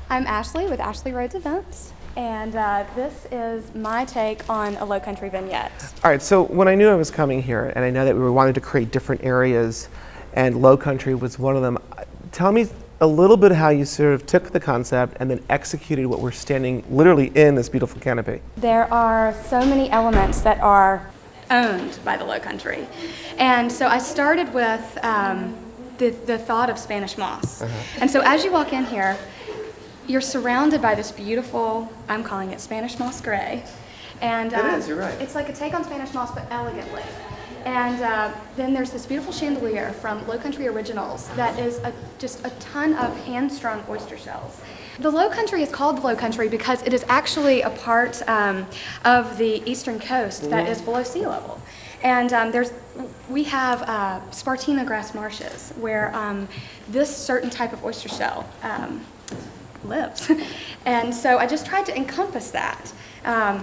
I'm Ashley with Ashley Rhodes Events, and this is my take on a low country vignette. All right, so when I knew I was coming here, and I know that we were wanting to create different areas, and low country was one of them, tell me a little bit how you sort of took the concept and then executed what we're standing literally in this beautiful canopy. There are so many elements that are owned by the low country, and so I started with the thought of Spanish moss. And so as you walk in here, you're surrounded by this beautiful, I'm calling it Spanish moss gray. And It is, you're right. It's like a take on Spanish moss, but elegantly. And then there's this beautiful chandelier from Low Country Originals that is just a ton of hand-strung oyster shells. The Low Country is called the Low Country because it is actually a part of the eastern coast that is below sea level. And we have Spartina grass marshes where this certain type of oyster shell lives. And so I just tried to encompass that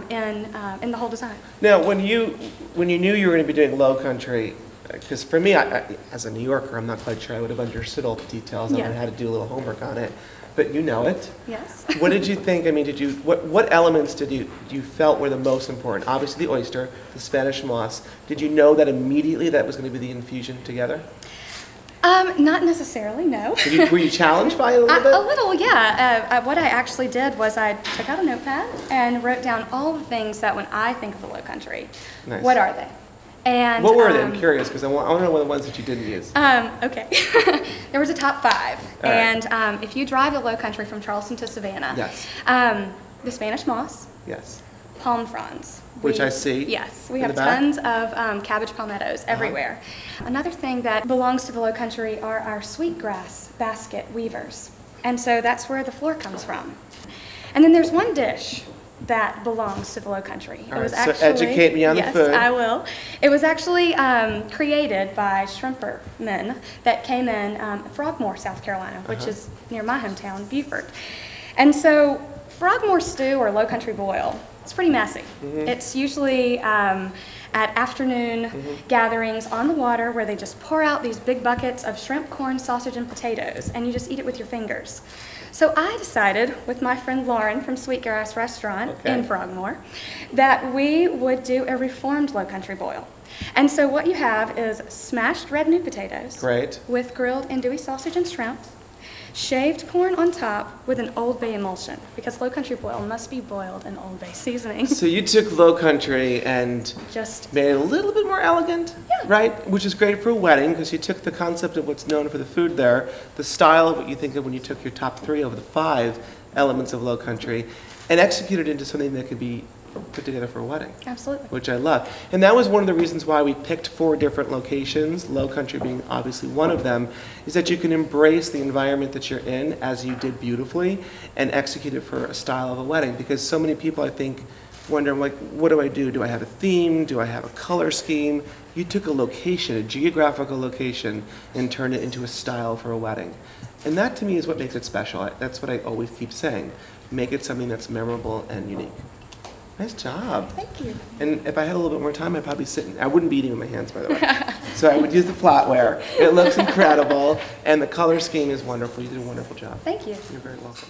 in the whole design. Now, when you knew you were going to be doing low country, because for me, as a New Yorker, I'm not quite sure I would have understood all the details. I would have had to do a little homework on it, but you know it. Yes. What did you think? I mean, what elements did you felt were the most important? Obviously, the oyster, the Spanish moss. Did you know that immediately that was going to be the infusion together? Not necessarily, no. Were you challenged by it a little bit? A little, yeah. What I actually did was I took out a notepad and wrote down all the things that when I think of the Low Country, what are they? And what were they? I'm curious because I want to know the ones that you didn't use. Okay. There was a top 5. All and right. If you drive the Low Country from Charleston to Savannah, yes. The Spanish moss, yes. palm fronds. Which I see. Yes, we have tons of cabbage palmettos everywhere. Another thing that belongs to the Low Country are our sweetgrass basket weavers. And so that's where the floor comes from. And then there's one dish that belongs to the Low Country. All right, so educate me on the food. Yes, I will. It was actually created by shrimper men that came in Frogmore, South Carolina, which is near my hometown, Beaufort. And so Frogmore stew or Low Country boil, it's pretty messy. It's usually at afternoon gatherings on the water where they just pour out these big buckets of shrimp, corn, sausage, and potatoes, and you just eat it with your fingers. So I decided with my friend Lauren from Sweetgrass Restaurant in Frogmore that we would do a reformed Low Country boil. And so what you have is smashed red new potatoes with grilled andouille sausage and shrimp, shaved corn on top with an Old Bay emulsion, because Low Country boil must be boiled in Old Bay seasoning. So you took Low Country and just made it a little bit more elegant, right? Which is great for a wedding, because you took the concept of what's known for the food there, the style of what you think of when you took your top 3 over the 5 elements of Low Country, and executed it into something that could be put together for a wedding. Absolutely. Which I love. And that was one of the reasons why we picked 4 different locations, Low Country being obviously one of them, is that you can embrace the environment that you're in, as you did beautifully, and execute it for a style of a wedding. Because so many people, I think, wonder, like, what do I do? Do I have a theme? Do I have a color scheme? You took a location, a geographical location, and turned it into a style for a wedding. And that, to me, is what makes it special. That's what I always keep saying. Make it something that's memorable and unique. Nice job. Thank you. And if I had a little bit more time, I'd probably sit. I wouldn't be eating with my hands, by the way. So I would use the flatware. It looks incredible, and the color scheme is wonderful. You did a wonderful job. Thank you. You're very welcome.